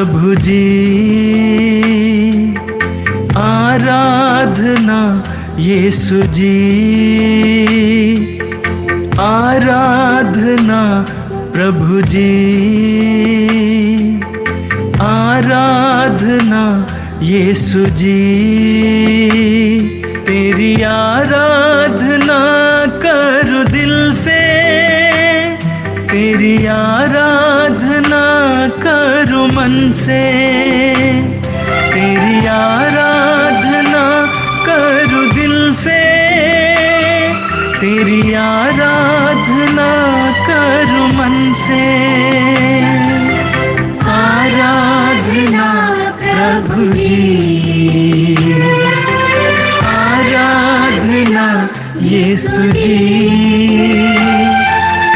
प्रभु जी, आराधना यीशु जी, आराधना प्रभु जी, आराधना यीशु जी। तेरी आराधना करूं दिल से, तेरी आराधना करूं मन से, तेरी आराधना करूं दिल से, तेरी आराधना करूं मन से। आराधना प्रभु जी, आराधना यीशु जी,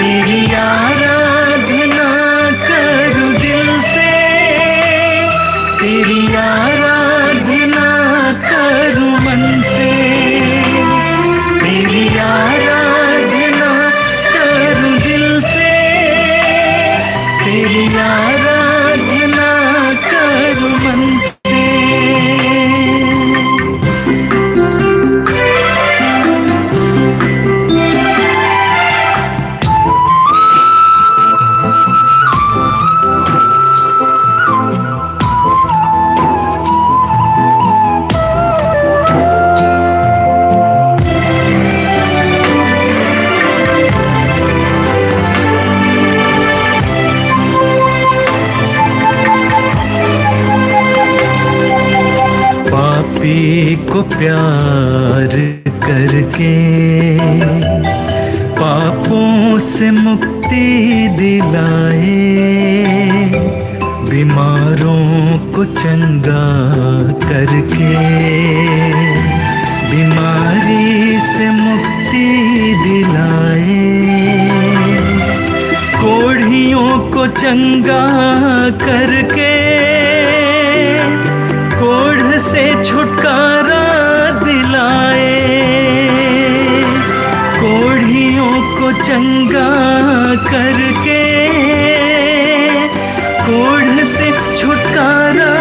तेरी आराधना करूं दिल से, तेरी आराधना करूं मन से, तेरी आराधना करूं दिल से, तेरी आराधना करूं मन से। पापी को प्यार करके पापों से मुक्ति दिलाए, बीमारों को चंगा करके बीमारी से मुक्ति दिलाए, कोढ़ियों को चंगा करके कोढ़ से छुटकारा दिलाए, कोढ़ियों को चंगा करके कोढ़ से छुटकारा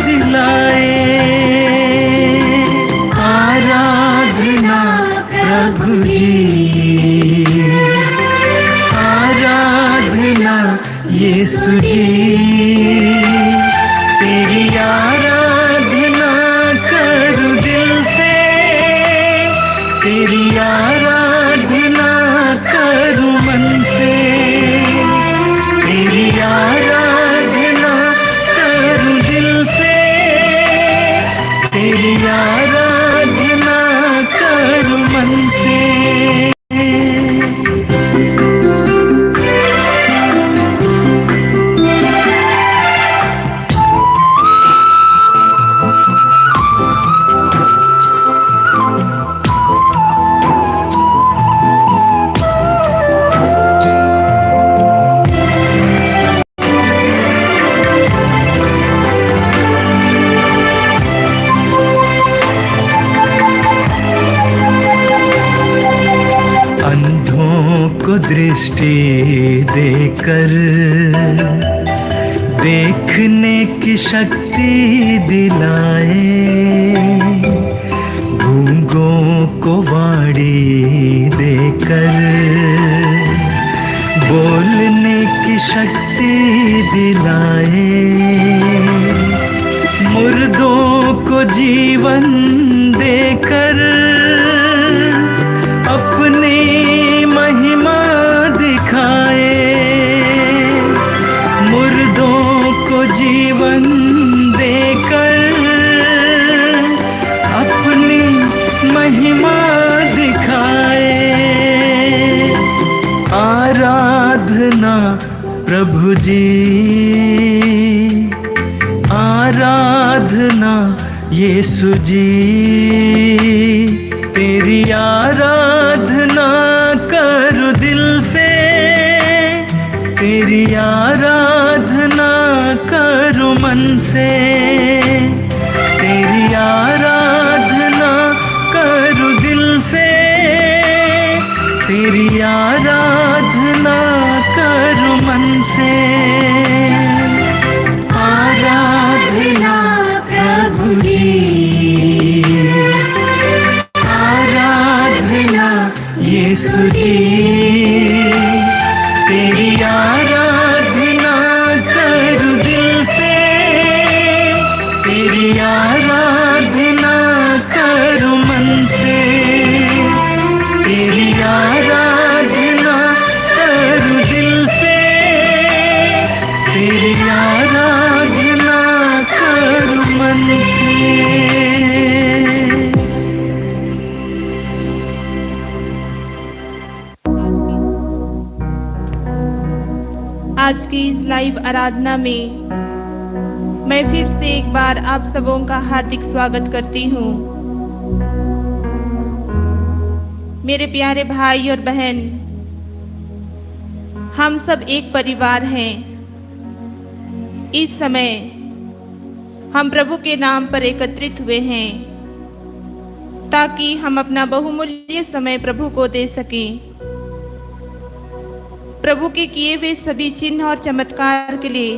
दिलाए। आराधना प्रभु जी, आराधना यीशु जी, तेरी आराधना करूं दिल से, तेरी आराधना करूं मन से, तेरी आराधना करूं दिल से, तेरी आराधना करूं मन से। दृष्टि देकर देखने की शक्ति दिलाए, गूंगों को वाणी देकर बोलने की शक्ति दिलाए, मुर्दों को जीवन देकर अपनी महिमा दिखाए, मुर्दों को जीवन देकर अपनी महिमा दिखाए। आराधना प्रभु जी, आराधना यीशु जी, तेरी आराधना करूं दिल से, तेरी आराधना करूं मन से, तेरी आराधना करूं दिल से, तेरी आराधना करूं मन से। आराधना तेरी आराधना करूं दिल से, तेरी आराधना करूं मन से, तेरी आराधना करूं दिल से, तेरी आराधना करूं मन से। आज की इस लाइव आराधना में मैं फिर से एक बार आप सबों का हार्दिक स्वागत करती हूँ। मेरे प्यारे भाई और बहन, हम सब एक परिवार हैं। इस समय हम प्रभु के नाम पर एकत्रित हुए हैं ताकि हम अपना बहुमूल्य समय प्रभु को दे सकें। प्रभु के किए हुए सभी चिन्ह और चमत्कार के लिए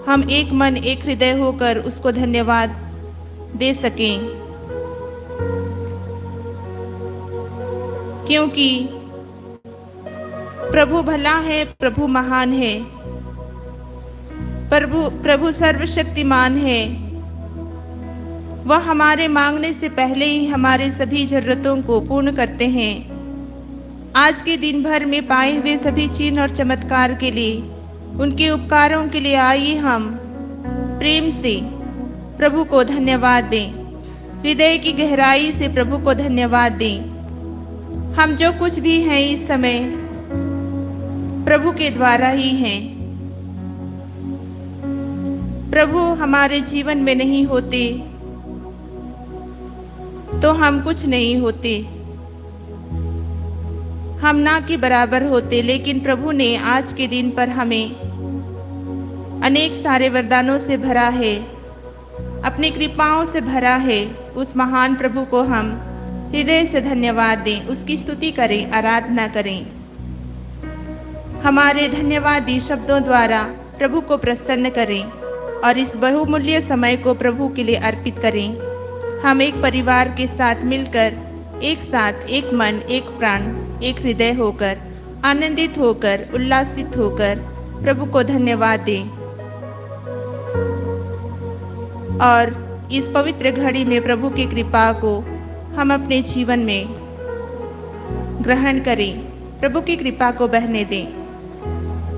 हम एक मन एक हृदय होकर उसको धन्यवाद दे सकें, क्योंकि प्रभु भला है, प्रभु महान है, प्रभु सर्वशक्तिमान है। वह हमारे मांगने से पहले ही हमारे सभी जरूरतों को पूर्ण करते हैं। आज के दिन भर में पाए हुए सभी चिन्ह और चमत्कार के लिए, उनके उपकारों के लिए आइए हम प्रेम से प्रभु को धन्यवाद दें। हृदय की गहराई से प्रभु को धन्यवाद दें। हम जो कुछ भी हैं इस समय प्रभु के द्वारा ही हैं। प्रभु हमारे जीवन में नहीं होते तो हम कुछ नहीं होते, हम ना के बराबर होते। लेकिन प्रभु ने आज के दिन पर हमें अनेक सारे वरदानों से भरा है, अपनी कृपाओं से भरा है। उस महान प्रभु को हम हृदय से धन्यवाद दें, उसकी स्तुति करें, आराधना करें। हमारे धन्यवादी शब्दों द्वारा प्रभु को प्रसन्न करें और इस बहुमूल्य समय को प्रभु के लिए अर्पित करें। हम एक परिवार के साथ मिलकर, एक साथ, एक मन, एक प्राण, एक हृदय होकर, आनंदित होकर, उल्लासित होकर प्रभु को धन्यवाद दें और इस पवित्र घड़ी में प्रभु की कृपा को हम अपने जीवन में ग्रहण करें, प्रभु की कृपा को बहने दें।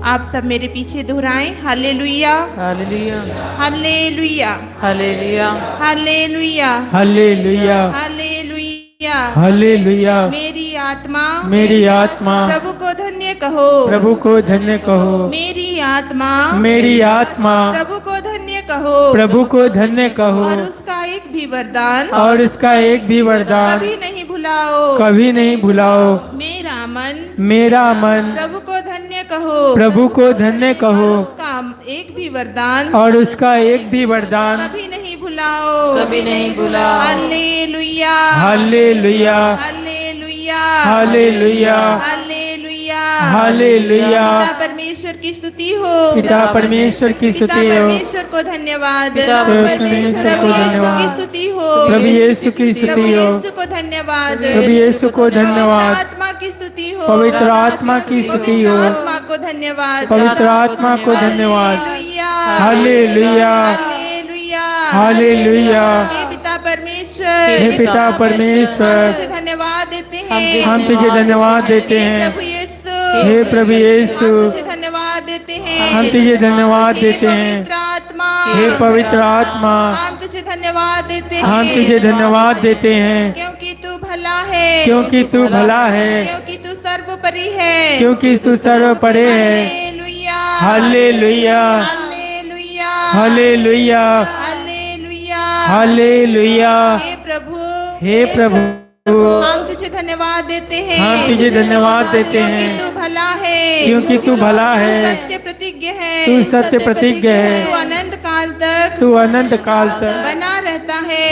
आप सब मेरे पीछे दोहराएं, hallelujah, hallelujah, hallelujah, hallelujah, hallelujah, hallelujah, hallelujah, hallelujah. मेरी आत्मा, मेरी आत्मा प्रभु को धन्य कहो, प्रभु को धन्य कहो। मेरी आत्मा, मेरी आत्मा प्रभु को धन्य कहो, प्रभु को धन्य कहो। और उसका एक भी वरदान, और उसका एक भी वरदान कभी नहीं भुलाओ, कभी नहीं भुलाओ। मेरा मन, मेरा मन प्रभु को धन्य कहो, प्रभु को धन्य और कहो। उसका एक भी वरदान, और उसका एक भी वरदान कभी नहीं भुलाओ, कभी नहीं भुलाओ। Hallelujah, hallelujah, hallelujah, hallelujah, hallelujah, hallelujah. पिता परमेश्वर की स्तुति हो, पिता परमेश्वर की पिता स्तुति हो। परमेश्वर को धन्यवाद, पिता परमेश्वर प्रभु को यीशु की धन्यवाद। स्तुति हो, प्रभु यीशु की प्रभु स्तुति हो। यीशु को धन्यवाद, प्रभु यीशु को पवित्र धन्यवाद। आत्मा की स्तुति हो, पवित्र आत्मा की स्तुति पवित्र हो। आत्मा को धन्यवाद, पवित्र आत्मा को धन्यवाद। Hallelujah, hallelujah, hallelujah, hallelujah. हे पिता परमेश्वर, हे पिता हम परमेश्वर, तुझे धन्यवाद देते हैं, हम तुझे धन्यवाद देते हे हैं। प्रभु यीशु, हे प्रभु यीशु, हम तुझे धन्यवाद देते हैं, हम तुझे धन्यवाद देते हे हैं। पवित्र आत्मा, हे पवित्र आत्मा, हम तुझे धन्यवाद देते हैं, हम तुझे धन्यवाद देते हैं, क्योंकि तू भला है, क्योंकि तू भला है, क्योंकि तू सर्वोपरि है, क्योंकि तू सर्वपरे है। Hallelujah, hallelujah, hallelujah, hallelujah, hallelujah, hallelujah. हे प्रभु, हे प्रभु, हम तुझे धन्यवाद देते हैं, हम तुझे धन्यवाद देते क्योंकि हैं, तू भला है, क्योंकि तू भला तू है, सत्य प्रतिज्ञ है, तू सत्य प्रतिज्ञ तू है, अनंत काल तक तू अनंत काल तक बना रहता है।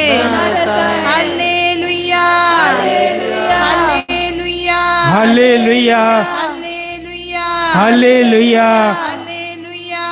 Hallelujah, hallelujah, hallelujah, hallelujah, hallelujah, hallelujah,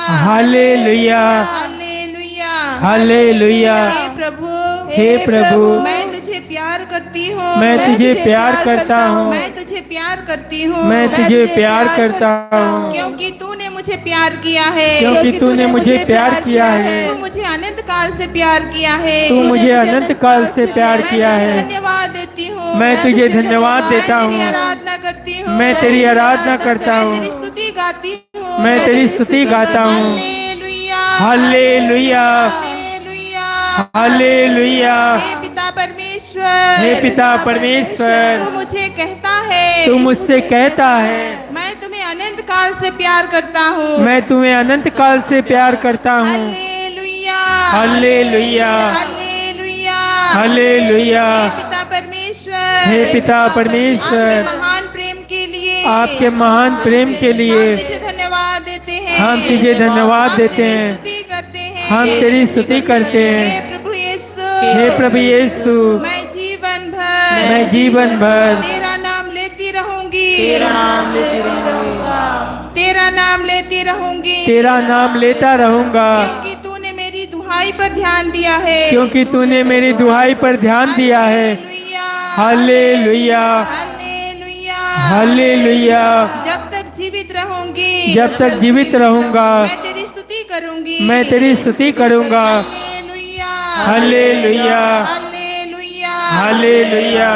hallelujah, hallelujah, hallelujah. हे प्रभु, हे प्रभु, मैं तुझे प्यार करती हूँ, मैं तुझे प्यार करता हूँ, मैं तुझे प्यार करती हूँ, मैं तुझे प्यार करता हूँ, क्योंकि तूने मुझे प्यार किया है, क्योंकि तूने मुझे प्यार किया है। तू मुझे अनंत काल से प्यार किया है, तू मुझे अनंत काल से प्यार किया मैं तुझे है। धन्यवाद देती हूँ, मैं तुझे धन्यवाद देता मैं तेरी हूँ, आराधना करती हूँ, मैं तेरी आराधना करता मैं तेरी हूँ, स्तुति गाती हूँ, मैं तेरी स्तुति गाता हूँ। Hallelujah, hallelujah, hallelujah, hallelujah. हे पिता परमेश्वर, हे पिता परमेश्वर, तू मुझे कहता है, तू मुझसे कहता है, मैं तुम्हें अनंत काल से प्यार करता हूँ, मैं तुम्हें अनंत काल से प्यार करता हूँ। Hallelujah, hallelujah, hallelujah, hallelujah. हे पिता परमेश्वर, हे पिता परमेश्वर, आपके महान प्रेम के लिए, आपके महान प्रेम के लिए हम तुझे धन्यवाद देते हैं, हम तुझे धन्यवाद देते तेरी हैं, स्तुति करते हैं, हम तेरी स्तुति करते हे हैं। प्रभु यीशु, हे प्रभु यीशु, मैं जीवन भर, मैं जीवन भर तेरा नाम लेती रहूंगी, तेरा नाम लेती रहूंगी, तेरा नाम लेती रहूंगी, तेरा नाम लेता रहूंगा, क्योंकि तूने मेरी दुहाई पर ध्यान दिया है, क्योंकि तूने मेरी दुहाई पर ध्यान दिया है। Hallelujah, hallelujah, hallelujah. जब तक जीवित रहूंगी, जब तक जीवित रहूंगा, मैं तेरी स्तुति करूंगी, मैं तेरी स्तुति करूंगा। Hallelujah, hallelujah, hallelujah, hallelujah.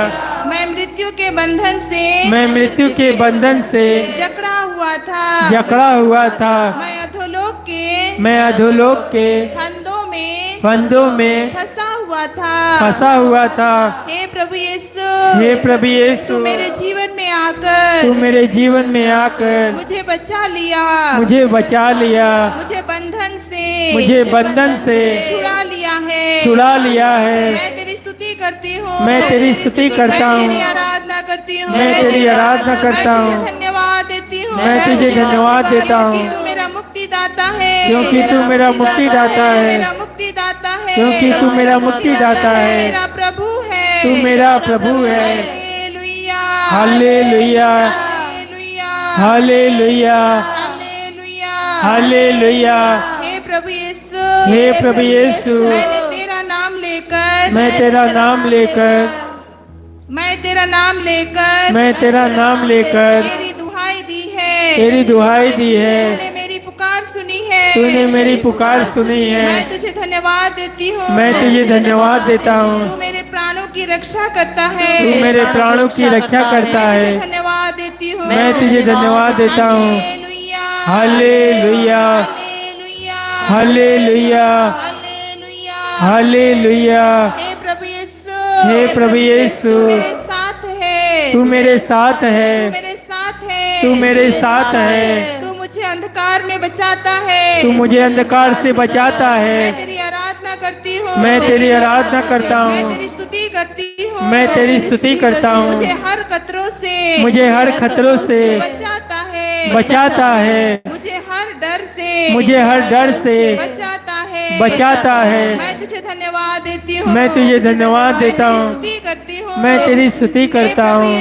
मैं मृत्यु के बंधन से, मैं मृत्यु के बंधन से जकड़ा हुआ था, जकड़ा हुआ था, मैं अधोलोक के, मैं अधोलोक के फंदों में में फंसा हुआ था, फंसा हुआ था। हे प्रभु यीशु, हे प्रभु तू यीशु, मेरे जीवन में आकर, तू मेरे जीवन में आकर मुझे बचा लिया, मुझे बचा लिया, मुझे बंधन से, मुझे बंधन से छुड़ा लिया है, छुड़ा लिया है। मैं तेरी स्तुति करती हूँ, मैं तेरी स्तुति करता मैं तेरी हूँ, आराधना करती हूँ, मैं तेरी आराधना करता मैं तुझे हूँ, धन्यवाद देती हूँ, मैं तुझे धन्यवाद देता क्योंकि हूँ, तू मेरा मुक्तिदाता है, क्योंकि तू मेरा मुक्तिदाता है, मेरा मुक्तिदाता है, क्योंकि तू मेरा मुक्तिदाता है, मेरा प्रभु है, तू मेरा प्रभु है। Hallelujah, hallelujah, hallelujah, hallelujah, hallelujah, hallelujah. हे प्रभु यीशु, हे प्रभु यीशु, मैंने तेरा नाम लेकर, मैं तेरा नाम लेकर, मैं तेरा नाम लेकर, मैं तेरा नाम लेकर तेरी दुहाई दी है, तेरी दुहाई दी है। तूने मेरी पुकार सुनी है, तूने मेरी पुकार सुनी है। मैं तुझे धन्यवाद देती हूँ, मैं तुझे धन्यवाद देता तू हूँ, मेरे प्राणों की रक्षा करता है, तू मेरे प्राणों की रक्षा करता मैं तुझे है। धन्यवाद देती हूँ, मैं तुझे धन्यवाद देता हूँ। Hallelujah, hallelujah, hallelujah, hallelujah, hallelujah, hallelujah. हे प्रभु यीशु, हे प्रभु यीशु, तू मेरे साथ है, तू मेरे साथ तू है, मेरे साथ है, तू मेरे साथ है, तू मुझे अंधकार में बचाता है, तू मुझे अंधकार से बचाता मैं है। तेरी आराधना करती हूँ, मैं तेरी आराधना करता मैं हूँ, तेरी स्तुति करती हूँ, मैं तेरी स्तुति करता मुझे हूँ, हर खतरों से, मुझे हर खतरों से बचाता है, बचाता है, मुझे हर डर से, मुझे हर डर से बचाता है, बचाता है। मैं तुझे धन्यवाद देती हूँ, मैं तुझे धन्यवाद देता मैं तेरी हूँ, स्तुति करती हूँ, मैं तेरी स्तुति करता हूँ।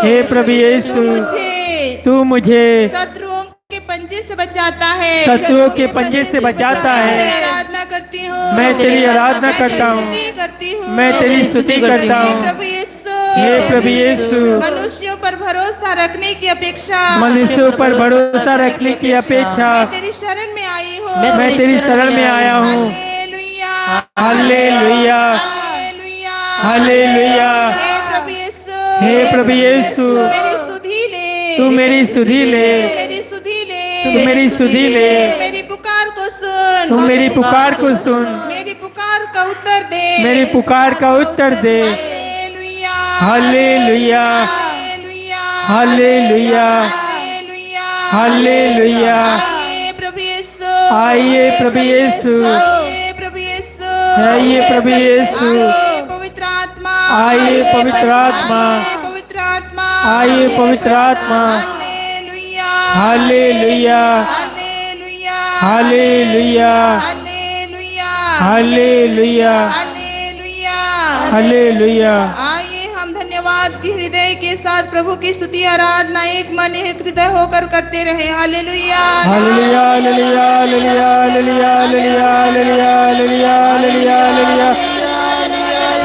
हे प्रभु यीशु, तू मुझे शत्रुओं के पंजे से बचाता है, शत्रुओं के पंजे से बचाता मैं तेरी है। आराधना करती हूँ, मैं तेरी आराधना करता हूँ, स्तुति करती हूँ, मैं तेरी स्तुति करता हे हूँ। प्रभु यीशु, हे प्रभु यीशु, मनुष्यों पर भरोसा रखने की अपेक्षा, मनुष्यों पर भरोसा रखने की अपेक्षा मैं तेरी शरण में आई हूँ, मैं तेरी शरण में आया हूँ। Hallelujah, hallelujah, hallelujah, hallelujah. हे प्रभु यीशु, हे प्रभु यीशु, मेरी सुधि ले, तू मेरी सुधि ले, मेरी सुधि ले, तू मेरी सुधि ले, मेरी पुकार को सुन, तू मेरी पुकार को सुन, मेरी पुकार का उत्तर दे, मेरी पुकार का उत्तर दे। Hallelujah, hallelujah, hallelujah, hallelujah, hallelujah, hallelujah. आइए प्रभु यीशु, आइए प्रभु यीशु, आइए प्रभु यीशु, आइए प्रभु यीशु, आइए पवित्र आत्मा, आइए पवित्र आत्मा, आइए पवित्र आत्मा, आइए पवित्र आत्मा। Hallelujah, hallelujah, hallelujah, hallelujah, hallelujah, hallelujah, hallelujah, hallelujah. आइए हम धन्यवाद की हृदय के साथ प्रभु की स्तुति आराधना एक मन एक हृदय होकर करते रहे। Hallelujah, hallelujah, hallelujah, hallelujah, hallelujah, hallelujah, hallelujah, hallelujah, hallelujah, hallelujah.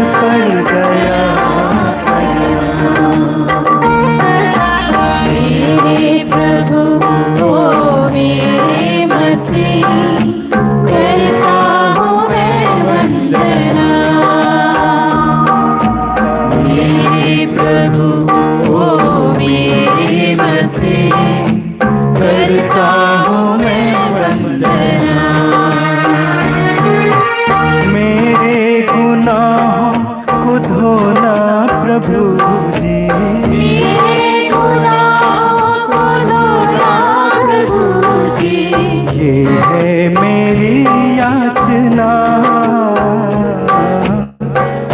पर दया करना। मेरे प्रभु ओ मेरे मसीह, करता हूँ मैं वंदना। मेरे प्रभु ओ मेरे मसीह, करता हूँ मैं वंदना। मेरे गुनाहों को धोना प्रभु जी, मेरे गुनाहों को धोना प्रभु जी, ये है मेरी याचना,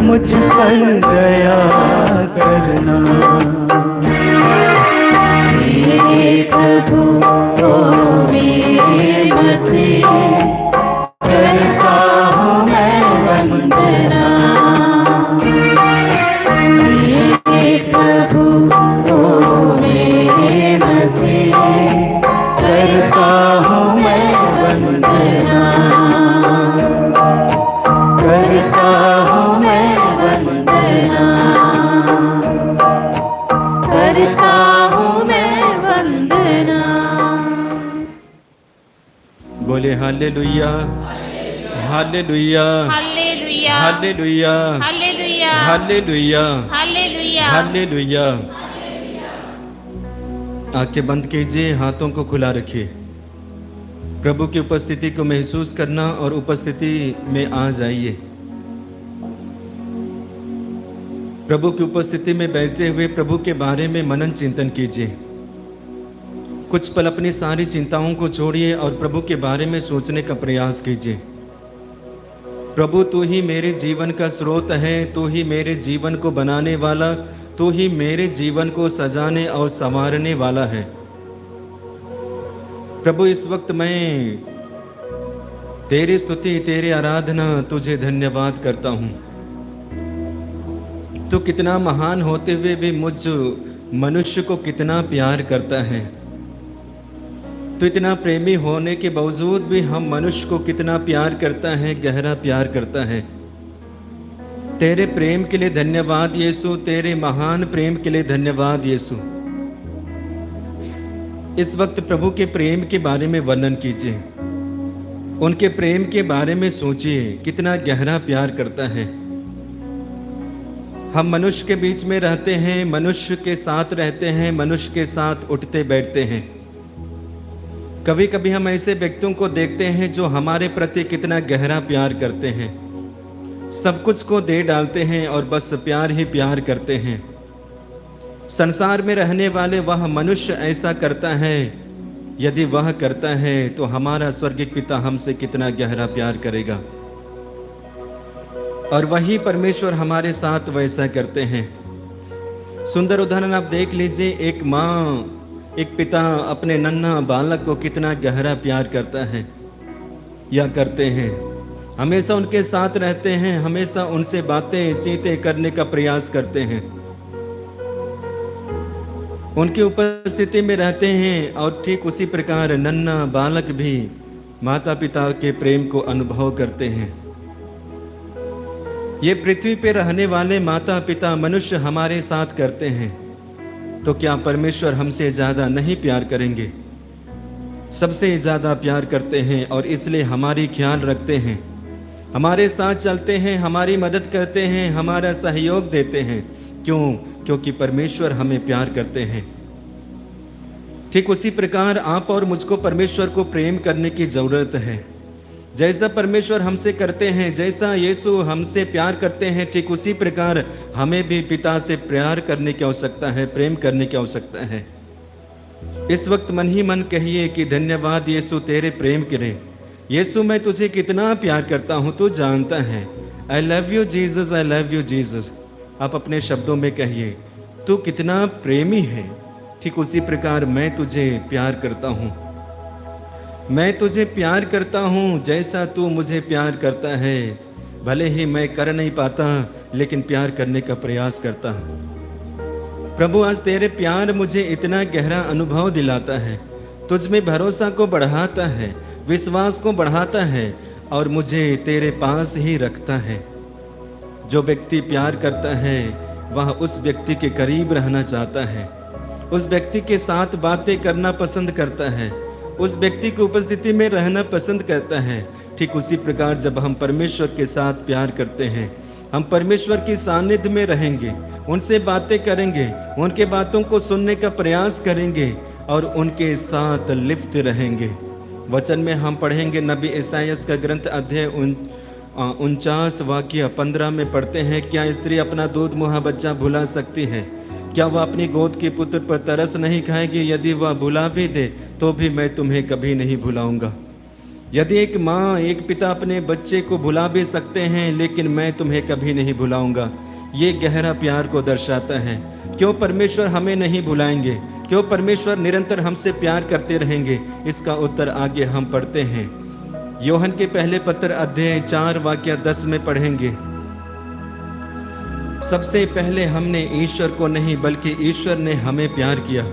मुझ पर दया करना। मेरे प्रभु ओ मेरे मसीह, करता हूँ मैं वंदना। मेरे प्रभु ओ मेरे मसीह, करता हूँ मैं वंदना। करता हूँ मैं वंदना। करता हूँ मैं वंदना। बोले hallelujah, hallelujah, hallelujah hallelujah, hallelujah hallelujah, hallelujah. Hallelujah. आंखें बंद कीजिए, हाथों को खुला रखिए। प्रभु की उपस्थिति को महसूस करना और उपस्थिति में आ जाइए। प्रभु की उपस्थिति में बैठे हुए प्रभु के बारे में मनन चिंतन कीजिए। कुछ पल अपनी सारी चिंताओं को छोड़िए और प्रभु के बारे में सोचने का प्रयास कीजिए। प्रभु तू ही मेरे जीवन का स्रोत है, तू ही मेरे जीवन को बनाने वाला, तू ही मेरे जीवन को सजाने और संवारने वाला है। प्रभु इस वक्त मैं तेरी स्तुति, तेरी आराधना, तुझे धन्यवाद करता हूँ। तू कितना महान होते हुए भी मुझ मनुष्य को कितना प्यार करता है। तो इतना प्रेमी होने के बावजूद भी हम मनुष्य को कितना प्यार करता है, गहरा प्यार करता है। तेरे प्रेम के लिए धन्यवाद यीशु, तेरे महान प्रेम के लिए धन्यवाद यीशु। इस वक्त प्रभु के प्रेम के बारे में वर्णन कीजिए, उनके प्रेम के बारे में सोचिए, कितना गहरा प्यार करता है। हम मनुष्य के बीच में रहते हैं, मनुष्य के साथ रहते हैं, मनुष्य के साथ उठते बैठते हैं। कभी कभी हम ऐसे व्यक्तियों को देखते हैं जो हमारे प्रति कितना गहरा प्यार करते हैं, सब कुछ को दे डालते हैं और बस प्यार ही प्यार करते हैं। संसार में रहने वाले वह मनुष्य ऐसा करता है। यदि वह करता है तो हमारा स्वर्गीय पिता हमसे कितना गहरा प्यार करेगा। और वही परमेश्वर हमारे साथ वैसा करते हैं। सुंदर उदाहरण आप देख लीजिए, एक माँ, एक पिता अपने नन्हा बालक को कितना गहरा प्यार करता है या करते हैं। हमेशा उनके साथ रहते हैं, हमेशा उनसे बातें चीतें करने का प्रयास करते हैं, उनकी उपस्थिति में रहते हैं। और ठीक उसी प्रकार नन्हा बालक भी माता पिता के प्रेम को अनुभव करते हैं। ये पृथ्वी पे रहने वाले माता पिता मनुष्य हमारे साथ करते हैं, तो क्या परमेश्वर हमसे ज़्यादा नहीं प्यार करेंगे? सबसे ज़्यादा प्यार करते हैं और इसलिए हमारी ख्याल रखते हैं, हमारे साथ चलते हैं, हमारी मदद करते हैं, हमारा सहयोग देते हैं। क्यों? क्योंकि परमेश्वर हमें प्यार करते हैं। ठीक उसी प्रकार आप और मुझको परमेश्वर को प्रेम करने की ज़रूरत है। जैसा परमेश्वर हमसे करते हैं, जैसा यीशु हमसे प्यार करते हैं, ठीक उसी प्रकार हमें भी पिता से प्यार करने की आवश्यकता है, प्रेम करने की आवश्यकता है। इस वक्त मन ही मन कहिए कि धन्यवाद यीशु तेरे प्रेम के लिए। यीशु मैं तुझे कितना प्यार करता हूँ, तू जानता है। I love you Jesus, I love you Jesus. आप अपने शब्दों में कहिए, तू कितना प्रेमी है। ठीक उसी प्रकार मैं तुझे प्यार करता हूँ, मैं तुझे प्यार करता हूँ जैसा तू मुझे प्यार करता है। भले ही मैं कर नहीं पाता, लेकिन प्यार करने का प्रयास करता हूँ। प्रभु आज तेरे प्यार मुझे इतना गहरा अनुभव दिलाता है, तुझ में भरोसा को बढ़ाता है, विश्वास को बढ़ाता है और मुझे तेरे पास ही रखता है। जो व्यक्ति प्यार करता है वह उस व्यक्ति के करीब रहना चाहता है, उस व्यक्ति के साथ बातें करना पसंद करता है, उस व्यक्ति की उपस्थिति में रहना पसंद करता है। ठीक उसी प्रकार जब हम परमेश्वर के साथ प्यार करते हैं, हम परमेश्वर की सानिध्य में रहेंगे, उनसे बातें करेंगे, उनके बातों को सुनने का प्रयास करेंगे और उनके साथ लिप्त रहेंगे। वचन में हम पढ़ेंगे, नबी ईसायास का ग्रंथ अध्याय 49 वाक्य 15 में पढ़ते हैं, क्या स्त्री अपना दूध मुहा बच्चा भुला सकती है? क्या वह अपनी गोद के पुत्र पर तरस नहीं खाएगी? यदि वह भुला भी दे तो भी मैं तुम्हें कभी नहीं भुलाऊंगा। यदि एक माँ एक पिता अपने बच्चे को भुला भी सकते हैं, लेकिन मैं तुम्हें कभी नहीं भुलाऊंगा। ये गहरा प्यार को दर्शाता है। क्यों परमेश्वर हमें नहीं भुलाएंगे? क्यों परमेश्वर निरंतर हमसे प्यार करते रहेंगे? इसका उत्तर आगे हम पढ़ते हैं। यूहन्ना के पहले पत्र अध्याय 4 वाक्य 10 में पढ़ेंगे, सबसे पहले हमने ईश्वर को नहीं बल्कि ईश्वर ने हमें प्यार किया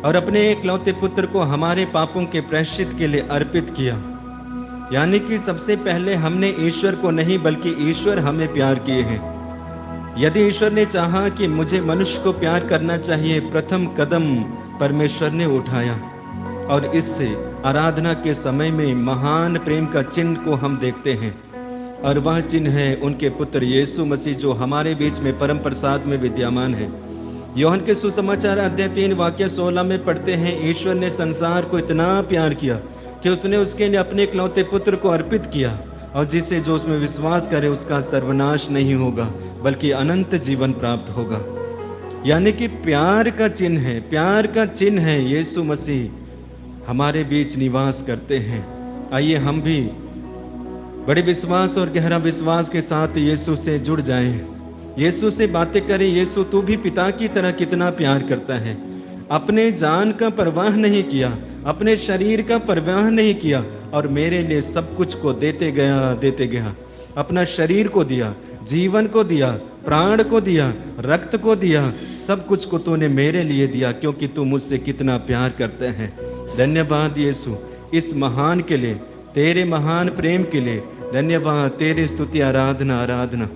और अपने एकलौते पुत्र को हमारे पापों के प्रायश्चित के लिए अर्पित किया। यानी कि सबसे पहले हमने ईश्वर को नहीं बल्कि ईश्वर हमें प्यार किए हैं। यदि ईश्वर ने चाहा कि मुझे मनुष्य को प्यार करना चाहिए, प्रथम कदम परमेश्वर ने उठाया और इससे आराधना के समय में महान प्रेम का चिन्ह को हम देखते हैं और वह चिन्ह है उनके पुत्र यीशु मसीह जो हमारे बीच में परम प्रसाद में विद्यमान है। यूहन्ना के सुसमाचार अध्याय 3 वाक्य 16 में पढ़ते हैं, ईश्वर ने संसार को इतना प्यार किया कि उसने उसके लिए अपने इकलौते पुत्र को अर्पित किया और जिसे जो उसमें विश्वास करे उसका सर्वनाश नहीं होगा बल्कि अनंत जीवन प्राप्त होगा। यानी कि प्यार का चिन्ह है, प्यार का चिन्ह है यीशु मसीह हमारे बीच निवास करते हैं। आइए हम भी बड़े विश्वास और गहरा विश्वास के साथ यीशु से जुड़ जाएं, यीशु से बातें करें। यीशु तू भी पिता की तरह कितना प्यार करता है, अपने जान का परवाह नहीं किया, अपने शरीर का परवाह नहीं किया और मेरे लिए सब कुछ को देते गया। अपना शरीर को दिया, जीवन को दिया, प्राण को दिया, रक्त को दिया, सब कुछ को तूने मेरे लिए दिया क्योंकि तू मुझसे कितना प्यार करते हैं। धन्यवाद यीशु इस महान के लिए, तेरे महान प्रेम के लिए धन्यवाद। तेरी स्तुति आराधना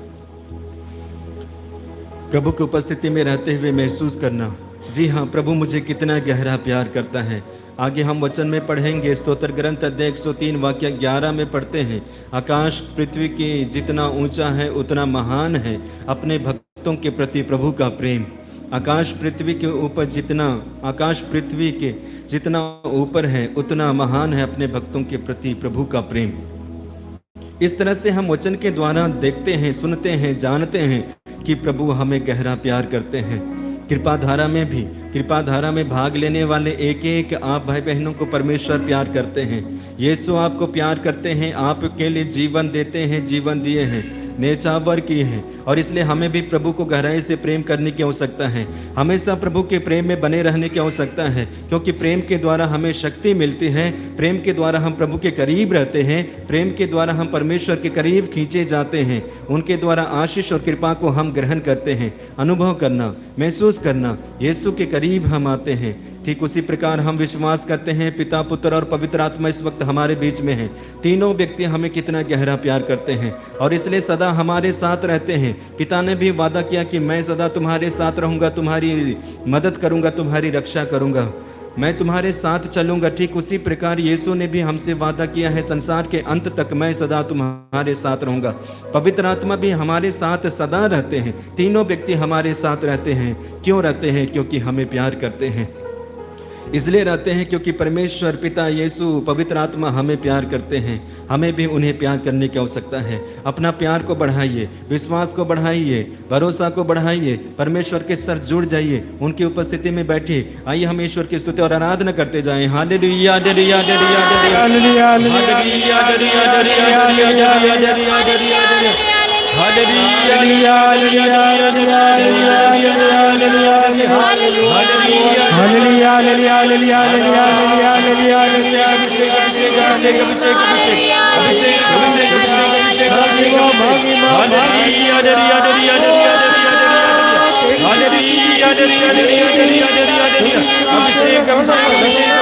प्रभु की उपस्थिति में रहते हुए महसूस करना, जी हाँ प्रभु मुझे कितना गहरा प्यार करता है। आगे हम वचन में पढ़ेंगे, स्तोत्र ग्रंथ अध्याय 103 वाक्य 11 में पढ़ते हैं, आकाश पृथ्वी के जितना ऊंचा है उतना महान है अपने भक्तों के प्रति प्रभु का प्रेम। आकाश पृथ्वी के जितना ऊपर है उतना महान है अपने भक्तों के प्रति प्रभु का प्रेम। इस तरह से हम वचन के द्वारा देखते हैं, सुनते हैं, जानते हैं कि प्रभु हमें गहरा प्यार करते हैं। कृपाधारा में भाग लेने वाले एक एक आप भाई बहनों को परमेश्वर प्यार करते हैं। यीशु आपको प्यार करते हैं, आपके लिए जीवन देते हैं, जीवन दिए हैं, नेचावर किए हैं और इसलिए हमें भी प्रभु को गहराई से प्रेम करने की आवश्यकता है। हमेशा प्रभु के प्रेम में बने रहने की आवश्यकता है क्योंकि प्रेम के द्वारा हमें शक्ति मिलती है, प्रेम के द्वारा हम प्रभु के करीब रहते हैं, प्रेम के द्वारा हम परमेश्वर के करीब खींचे जाते हैं, उनके द्वारा आशीष और कृपा को हम ग्रहण करते हैं। अनुभव करना, महसूस करना, यीशु के करीब हम आते हैं। ठीक उसी प्रकार हम विश्वास करते हैं पिता, पुत्र और पवित्र आत्मा इस वक्त हमारे बीच में हैं। तीनों व्यक्ति हमें कितना गहरा प्यार करते हैं और इसलिए सदा हमारे साथ रहते हैं। पिता ने भी वादा किया कि मैं सदा तुम्हारे साथ रहूंगा, तुम्हारी मदद करूंगा, तुम्हारी रक्षा करूंगा, मैं तुम्हारे साथ चलूंगा। ठीक उसी प्रकार यीशु ने भी हमसे वादा किया है, संसार के अंत तक मैं सदा तुम्हारे साथ रहूंगा। पवित्र आत्मा भी हमारे साथ सदा रहते हैं। तीनों व्यक्ति हमारे साथ रहते हैं। क्यों रहते हैं? क्योंकि हमें प्यार करते हैं। इसलिए रहते हैं क्योंकि परमेश्वर पिता, यीशु, पवित्र आत्मा हमें प्यार करते हैं। हमें भी उन्हें प्यार करने की आवश्यकता है। अपना प्यार को बढ़ाइए, विश्वास को बढ़ाइए, भरोसा को बढ़ाइए, परमेश्वर के साथ जुड़ जाइए, उनकी उपस्थिति में बैठिए। आइए हम ईश्वर की स्तुति और आराधना करते जाएं। Hallelujah hallelujah hallelujah hallelujah hallelujah hallelujah अभिषेक hallelujah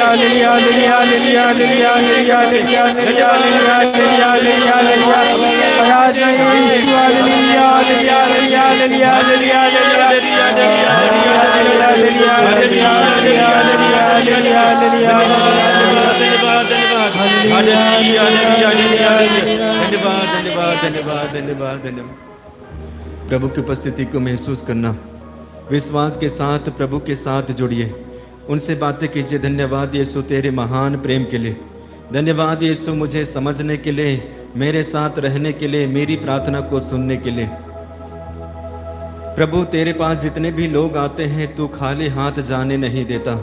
hallelujah hallelujah hallelujah hallelujah hallelujah hallelujah hallelujah hallelujah hallelujah आराधना Yeshu hallelujah hallelujah hallelujah hallelujah hallelujah hallelujah hallelujah hallelujah hallelujah धन्यवाद। प्रभु की उपस्थिति को महसूस करना, विश्वास के साथ प्रभु के साथ जुड़िए, उनसे बातें कीजिए। धन्यवाद यीशु तेरे महान प्रेम के लिए, धन्यवाद यीशु मुझे समझने के लिए, मेरे साथ रहने के लिए, मेरी प्रार्थना को सुनने के लिए। प्रभु तेरे पास जितने भी लोग आते हैं तू खाली हाथ जाने नहीं देता,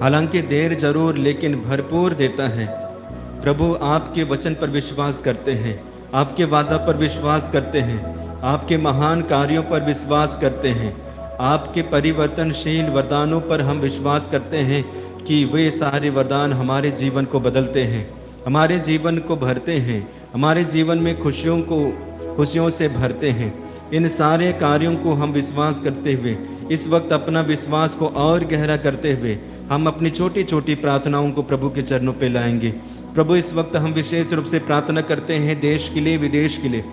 हालांकि देर जरूर लेकिन भरपूर देता है। प्रभु आपके वचन पर विश्वास करते हैं, आपके वादा पर विश्वास करते हैं, आपके महान कार्यों पर विश्वास करते हैं, आपके परिवर्तनशील वरदानों पर हम विश्वास करते हैं कि वे सारे वरदान हमारे जीवन को बदलते हैं, हमारे जीवन को भरते हैं, हमारे जीवन में खुशियों से भरते हैं। इन सारे कार्यों को हम विश्वास करते हुए, इस वक्त अपना विश्वास को और गहरा करते हुए हम अपनी छोटी छोटी प्रार्थनाओं को प्रभु के चरणों पे लाएंगे। प्रभु इस वक्त हम विशेष रूप से प्रार्थना करते हैं देश के लिए, विदेश के लिए,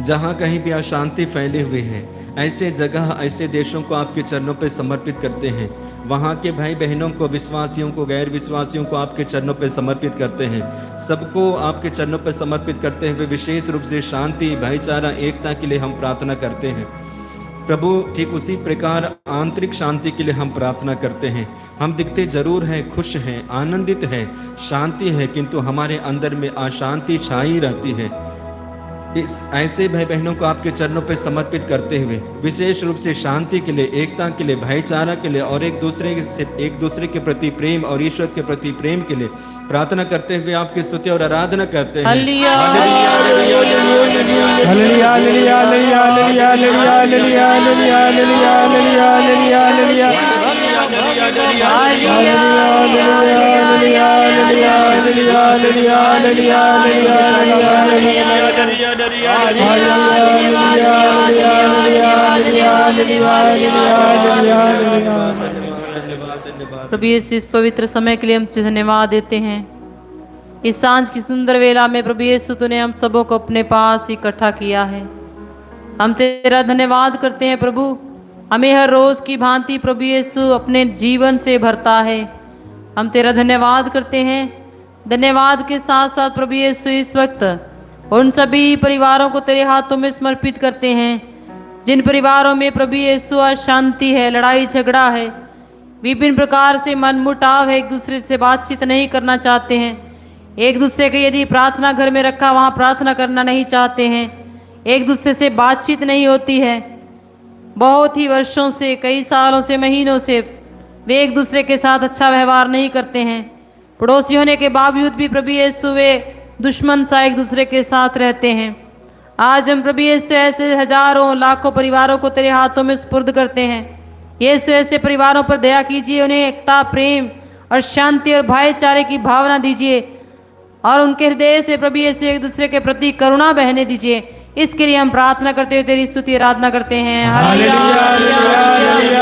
जहाँ कहीं भी अशांति फैले हुए है, ऐसे जगह ऐसे देशों को आपके चरणों पे समर्पित करते हैं। वहाँ के भाई बहनों को, विश्वासियों को, गैर विश्वासियों को आपके चरणों पे समर्पित करते हैं। सबको आपके चरणों पे समर्पित करते हुए विशेष रूप से शांति, भाईचारा, एकता के लिए हम प्रार्थना करते हैं। प्रभु ठीक उसी प्रकार आंतरिक शांति के लिए हम प्रार्थना करते हैं। हम दिखते जरूर हैं, खुश हैं, आनंदित हैं, शांति है, किंतु हमारे अंदर में अशांति छाई रहती है। इस ऐसे भाई बहनों को आपके चरणों पे समर्पित करते हुए विशेष रूप से शांति के लिए, एकता के लिए, भाईचारा के लिए और एक दूसरे के प्रति प्रेम और ईश्वर के प्रति प्रेम के लिए प्रार्थना करते हुए आपकी स्तुति और आराधना करते हैं। Hallelujah hallelujah hallelujah hallelujah hallelujah hallelujah hallelujah hallelujah प्रभु यीशु इस पवित्र समय के लिए हम तुझे धन्यवाद देते हैं। इस सांझ की सुंदर वेला में प्रभु यीशु तूने हम सबों को अपने पास इकट्ठा किया है। हम तेरा धन्यवाद करते हैं प्रभु, हमें हर रोज की भांति प्रभु यीशु अपने जीवन से भरता है। हम तेरा धन्यवाद करते हैं। धन्यवाद के साथ साथ प्रभु यीशु इस वक्त उन सभी परिवारों को तेरे हाथों में समर्पित करते हैं जिन परिवारों में प्रभु यीशु अशांति है, लड़ाई झगड़ा है, विभिन्न प्रकार से मनमुटाव है, एक दूसरे से बातचीत नहीं करना चाहते हैं, एक दूसरे के यदि प्रार्थना घर में रखा वहाँ प्रार्थना करना नहीं चाहते हैं, एक दूसरे से बातचीत नहीं होती है। बहुत ही वर्षों से, कई सालों से, महीनों से वे एक दूसरे के साथ अच्छा व्यवहार नहीं करते हैं। पड़ोसी होने के बावजूद भी प्रभु यीशु वे दुश्मन सा एक दूसरे के साथ रहते हैं। आज हम प्रभु यीशु ऐसे हजारों लाखों परिवारों को तेरे हाथों में सुपुर्द करते हैं। यीशु ऐसे परिवारों पर दया कीजिए, उन्हें एकता, प्रेम और शांति और भाईचारे की भावना दीजिए और उनके हृदय से प्रभु यीशु एक दूसरे के प्रति करुणा बहने दीजिए। इसके लिए हम प्रार्थना करते हुए तेरी स्तुति आराधना करते हैं। Hallelujah hallelujah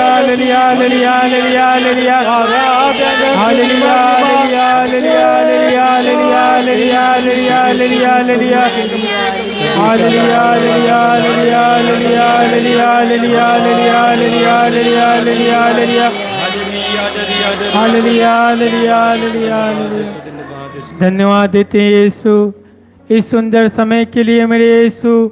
hallelujah hallelujah hallelujah hallelujah hallelujah hallelujah hallelujah hallelujah hallelujah hallelujah hallelujah hallelujah hallelujah. धन्यवाद देते हैं यीशु इस सुंदर समय के लिए। मेरे यीशु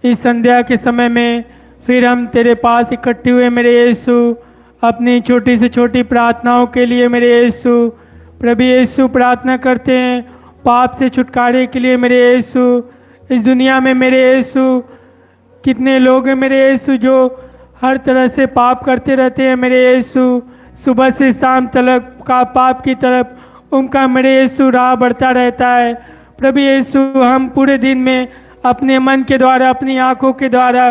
इस संध्या के समय में फिर हम तेरे पास इकट्ठे हुए मेरे यीशु, अपनी छोटी से छोटी प्रार्थनाओं के लिए मेरे यीशु। प्रभु यीशु प्रार्थना करते हैं पाप से छुटकारे के लिए मेरे यीशु। इस दुनिया में मेरे यीशु कितने लोग हैं मेरे यीशु जो हर तरह से पाप करते रहते हैं मेरे यीशु। सुबह से शाम तक का पाप की तरफ उनका मेरे यीशु राह बढ़ता रहता है। प्रभु यीशु हम पूरे दिन में अपने मन के द्वारा, अपनी आँखों के द्वारा,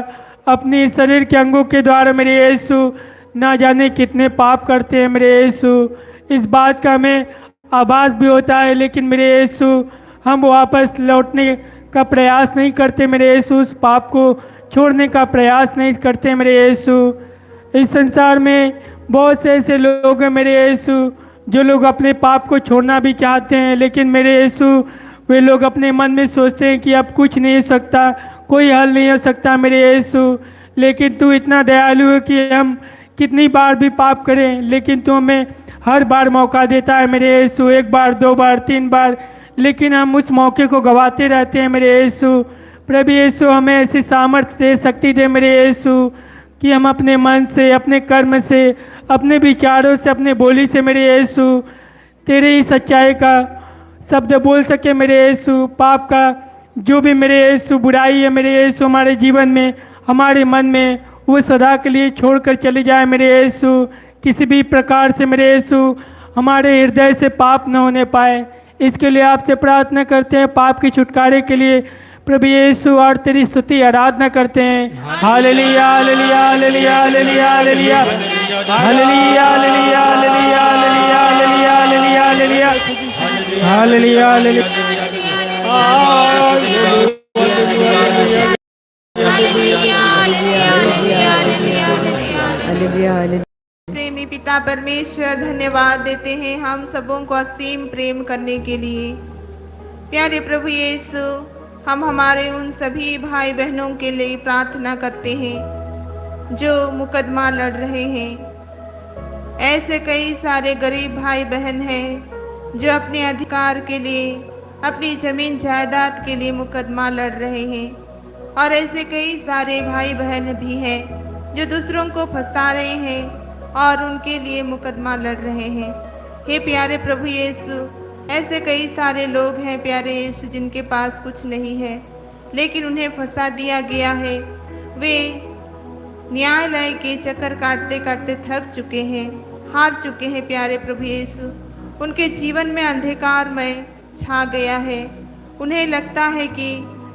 अपने शरीर के अंगों के द्वारा मेरे यीशु ना जाने कितने पाप करते हैं मेरे यीशु। इस बात का हमें आभास भी होता है, लेकिन मेरे यीशु हम वापस लौटने का प्रयास नहीं करते मेरे यीशु, उस पाप को छोड़ने का प्रयास नहीं करते मेरे यीशु। इस संसार में बहुत से ऐसे लोग हैं मेरे यीशु जो लोग अपने पाप को छोड़ना भी चाहते हैं, लेकिन मेरे यीशु वे लोग अपने मन में सोचते हैं कि अब कुछ नहीं हो सकता, कोई हल नहीं हो सकता मेरे यीशु। लेकिन तू इतना दयालु है कि हम कितनी बार भी पाप करें लेकिन तू हमें हर बार मौका देता है मेरे यीशु, 1 बार 2 बार 3 बार, लेकिन हम उस मौके को गंवाते रहते हैं मेरे यीशु। प्रभु यीशु हमें ऐसी सामर्थ्य दे, शक्ति दे मेरे यीशु कि हम अपने मन से, अपने कर्म से, अपने विचारों से, अपने बोली से मेरे यीशु तेरे ही सच्चाई का शब्द बोल सके मेरे यीशु। पाप का जो भी मेरे यीशु बुराई है मेरे यीशु हमारे जीवन में, हमारे मन में, वो सदा के लिए छोड़कर चले जाए मेरे यीशु। किसी भी प्रकार से मेरे यीशु हमारे हृदय से पाप न होने पाए, इसके लिए आपसे प्रार्थना करते हैं। पाप के छुटकारे के लिए प्रभु यीशु और तेरी स्तुति आराधना करते हैं। Hallelujah hallelujah hallelujah hallelujah hallelujah hallelujah hallelujah hallelujah hallelujah hallelujah hallelujah प्रेमी पिता परमेश्वर धन्यवाद देते हैं हम सबों को असीम प्रेम करने के लिए। प्यारे प्रभु यीशु हम हमारे उन सभी भाई बहनों के लिए प्रार्थना करते हैं जो मुकदमा लड़ रहे हैं। ऐसे कई सारे गरीब भाई बहन हैं जो अपने अधिकार के लिए, अपनी जमीन जायदाद के लिए मुकदमा लड़ रहे हैं, और ऐसे कई सारे भाई बहन भी हैं जो दूसरों को फंसा रहे हैं और उनके लिए मुकदमा लड़ रहे हैं। हे प्यारे प्रभु यीशु ऐसे कई सारे लोग हैं प्यारे यीशु जिनके पास कुछ नहीं है लेकिन उन्हें फंसा दिया गया है। वे न्यायालय के चक्कर काटते काटते थक चुके हैं, हार चुके हैं प्यारे प्रभु यीशु। उनके जीवन में अंधकारमय छा गया है। उन्हें लगता है कि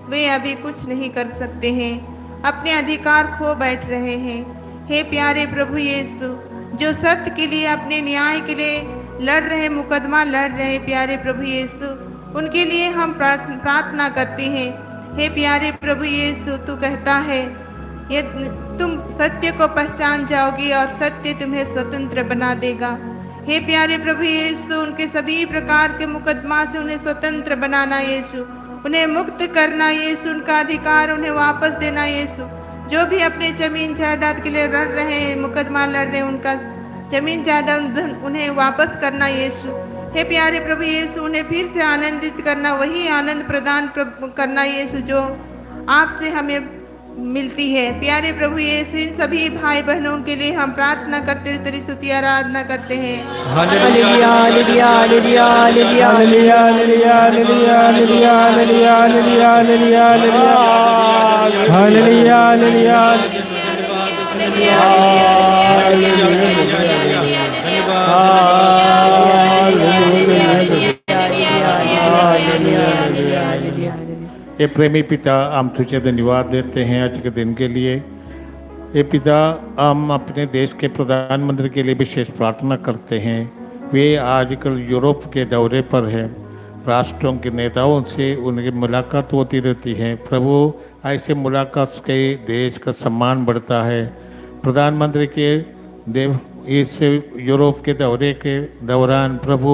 वे अभी कुछ नहीं कर सकते हैं, अपने अधिकार खो बैठ रहे हैं। हे प्यारे प्रभु यीशु जो सत्य के लिए, अपने न्याय के लिए लड़ रहे, मुकदमा लड़ रहे प्यारे प्रभु यीशु, उनके लिए हम प्रार्थना करते हैं। हे प्यारे प्रभु यीशु तू कहता है ये तुम सत्य को पहचान जाओगी और सत्य तुम्हें स्वतंत्र बना देगा। हे प्यारे प्रभु यीशु उनके सभी प्रकार के मुकदमा से उन्हें स्वतंत्र बनाना यीशु, उन्हें मुक्त करना यीशु, उनका अधिकार उन्हें वापस देना यीशु। जो भी अपने जमीन जायदाद के लिए लड़ रहे हैं, मुकदमा लड़ रहे हैं, उनका जमीन जायदाद उन्हें वापस करना यीशु। हे प्यारे प्रभु यीशु उन्हें फिर से आनंदित करना, वही आनंद प्रदान करना यीशु जो आपसे हमें मिलती है। प्यारे प्रभु यीशु इन सभी भाई बहनों के लिए हम प्रार्थना करते हुए तेरी स्तुति आराधना करते हैं। Hallelujah hallelujah hallelujah hallelujah hallelujah hallelujah hallelujah hallelujah hallelujah hallelujah hallelujah ये प्रेमी पिता हम तुझे धन्यवाद देते हैं आज के दिन के लिए। ये पिता हम अपने देश के प्रधानमंत्री के लिए विशेष प्रार्थना करते हैं। वे आजकल यूरोप के दौरे पर हैं, राष्ट्रों के नेताओं से उनकी मुलाकात होती रहती है। प्रभु ऐसे मुलाकात से देश का सम्मान बढ़ता है। प्रधानमंत्री के इस यूरोप के दौरे के दौरान प्रभु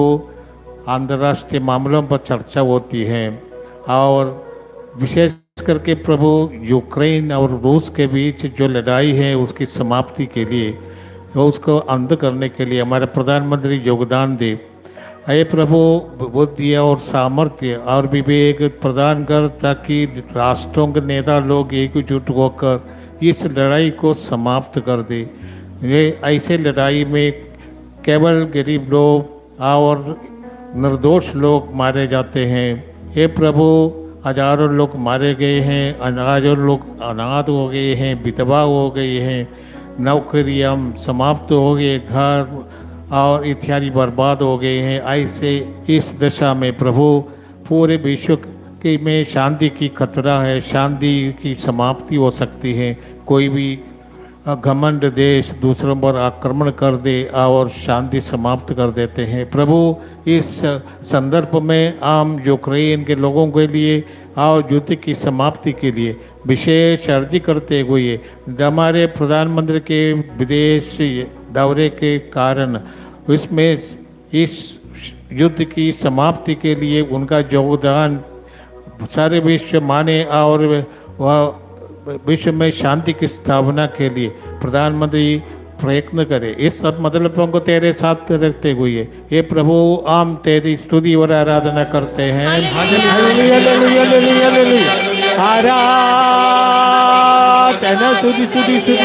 अंतर्राष्ट्रीय मामलों पर चर्चा होती है और विशेष करके प्रभु यूक्रेन और रूस के बीच जो लड़ाई है उसकी समाप्ति के लिए, उसको अंत करने के लिए हमारे प्रधानमंत्री योगदान दे। अये प्रभु बुद्धि और सामर्थ्य और विवेक प्रदान कर ताकि राष्ट्रों के नेता लोग एकजुट होकर इस लड़ाई को समाप्त कर दे। ये ऐसे लड़ाई में केवल गरीब लोग और निर्दोष लोग मारे जाते हैं। हे प्रभु हजारों लोग मारे गए हैं, हजारों लोग अनाथ हो गए हैं, विधवा हो गए हैं, नौकरियां समाप्त हो गए, घर और इत्यादि बर्बाद हो गए हैं। ऐसे इस दशा में प्रभु पूरे विश्व के में शांति की खतरा है, शांति की समाप्ति हो सकती है। कोई भी घमंड देश दूसरों पर आक्रमण कर दे और शांति समाप्त कर देते हैं। प्रभु इस संदर्भ में हम यूक्रेन के लोगों के लिए और युद्ध की समाप्ति के लिए विशेष अर्जी करते हुए हमारे प्रधानमंत्री के विदेश दौरे के कारण इसमें इस युद्ध की समाप्ति के लिए उनका योगदान सारे विश्व माने और वह विश्व में शांति की स्थापना के लिए प्रधानमंत्री प्रयत्न करे। इस सब मतलबों को तेरे साथ रखते हुए ये प्रभु हम तेरी स्तुति और आराधना करते हैं। आराधना स्तुति स्तुति स्तुति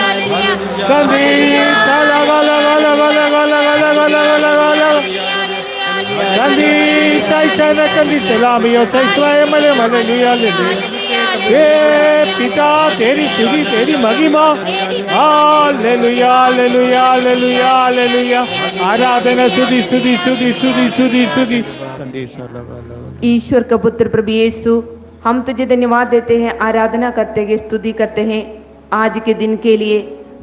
पिता तेरी स्तुति तेरी महिमा हालेलुया हालेलुया हालेलुया हालेलुया आराधना स्तुति स्तुति स्तुति स्तुति स्तुति स्तुति ईश्वर का पुत्र प्रभु यीशु, हम तुझे धन्यवाद देते हैं, आराधना करते हैं, स्तुति करते हैं आज के दिन के लिए,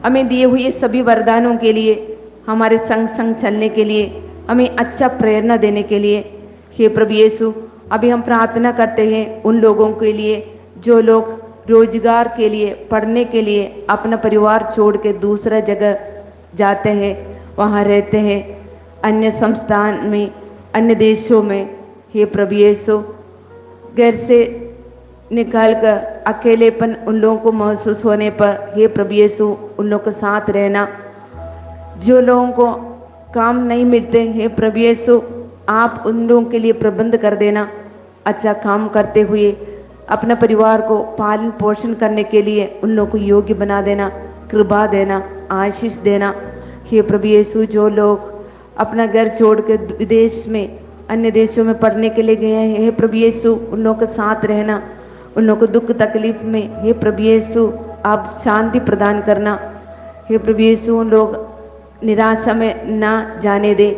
हमें दिए हुए सभी वरदानों के लिए, हमारे संग संग चलने के लिए, हमें अच्छा प्रेरणा देने के लिए। हे प्रभु यीशु, अभी हम प्रार्थना करते हैं उन लोगों के लिए जो लोग रोजगार के लिए, पढ़ने के लिए अपना परिवार छोड़ के दूसरा जगह जाते हैं, वहाँ रहते हैं, अन्य संस्थान में, अन्य देशों में। हे प्रभु यीशु, घर से निकाल कर अकेलेपन उन लोगों को महसूस होने पर हे प्रभु यीशु उन लोगों के साथ रहना। जो लोगों को काम नहीं मिलते हे प्रभु यीशु, आप उन लोगों के लिए प्रबंध कर देना, अच्छा काम करते हुए अपना परिवार को पालन पोषण करने के लिए उन लोगों को योग्य बना देना, कृपा देना, आशीष देना। हे प्रभु यीशु, जो लोग अपना घर छोड़ के विदेश में, अन्य देशों में पढ़ने के लिए गए हैं, हे प्रभु यीशु उन लोगों के साथ रहना, उन लोगों को दुख तकलीफ में हे प्रभु यीशु आप शांति प्रदान करना। हे प्रभु यीशु उन लोग निराशा में ना जाने दे,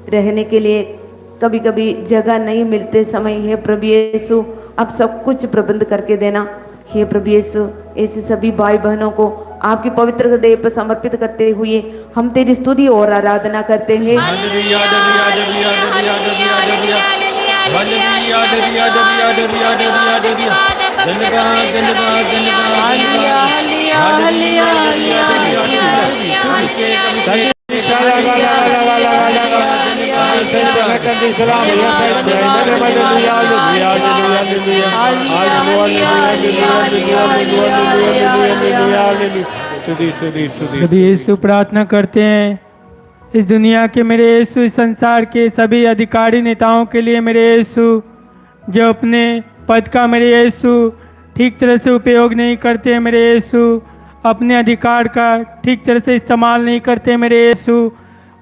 रहने के लिए कभी कभी जगह नहीं मिलते समय हे प्रभु यीशु आप सब कुछ प्रबंध करके देना। हे प्रभु यीशु, ऐसे सभी भाई बहनों को आपकी पवित्र हृदय पर समर्पित करते हुए हम तेरी स्तुति और आराधना करते हैं। प्रभु यीशु, प्रार्थना करते हैं इस दुनिया के मेरे यीशु, इस संसार के सभी अधिकारी नेताओं के लिए मेरे यीशु, जो अपने पद का मेरे यीशु ठीक तरह से उपयोग नहीं करते मेरे यीशु, अपने अधिकार का ठीक तरह से इस्तेमाल नहीं करते मेरे यीशु।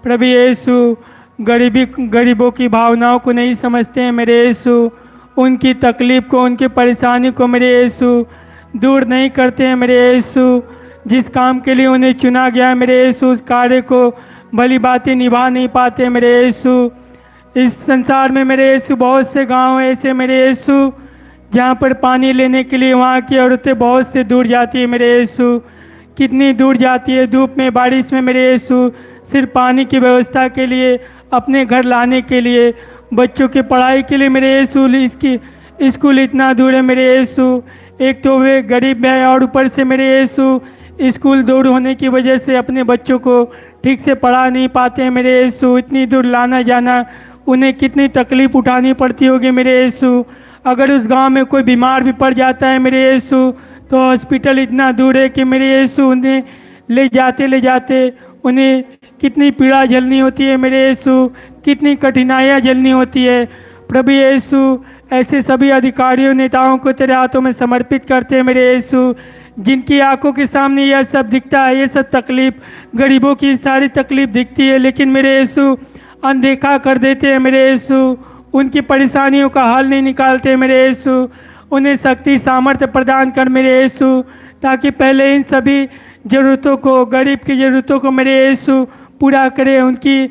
प्रभु यीशु, गरीबों की भावनाओं को नहीं समझते हैं मेरे यीशु, उनकी तकलीफ को, उनकी परेशानी को मेरे यीशु दूर नहीं करते हैं मेरे यीशु। जिस काम के लिए उन्हें चुना गया है मेरे यीशु, उस कार्य को भली बातें निभा नहीं पाते मेरे यीशु। इस संसार में मेरे यीशु बहुत से गांव ऐसे मेरे यीशु जहाँ पर पानी लेने के लिए वहाँ की औरतें बहुत से दूर जाती है मेरे यीशु। कितनी दूर जाती है, धूप में, बारिश में मेरे यीशु, सिर्फ पानी की व्यवस्था के लिए, अपने घर लाने के लिए, बच्चों की पढ़ाई के लिए मेरे यीशु। इसकी स्कूल इतना दूर है मेरे यीशु, एक तो वे गरीब है और ऊपर से मेरे यीशु स्कूल दूर होने की वजह से अपने बच्चों को ठीक से पढ़ा नहीं पाते हैं मेरे यीशु। इतनी दूर लाना जाना उन्हें कितनी तकलीफ उठानी पड़ती होगी मेरे यीशु। अगर उस गांव में कोई बीमार भी पड़ जाता है मेरे यीशु तो हॉस्पिटल इतना दूर है कि मेरे यीशु उन्हें ले जाते उन्हें कितनी पीड़ा झेलनी होती है मेरे यीशु, कितनी कठिनाइयाँ झेलनी होती है। प्रभु यीशु, ऐसे सभी अधिकारियों नेताओं को तेरे हाथों में समर्पित करते हैं मेरे यीशु, जिनकी आंखों के सामने यह सब दिखता है, ये सब तकलीफ, गरीबों की सारी तकलीफ दिखती है, लेकिन मेरे यीशु अनदेखा कर देते हैं मेरे यीशु। उनकी परेशानियों का हल नहीं निकालते मेरे यीशु। उन्हें शक्ति सामर्थ्य प्रदान कर मेरे यीशु, ताकि पहले इन सभी ज़रूरतों को, गरीब की ज़रूरतों को मेरे यीशु पूरा करे, उनकी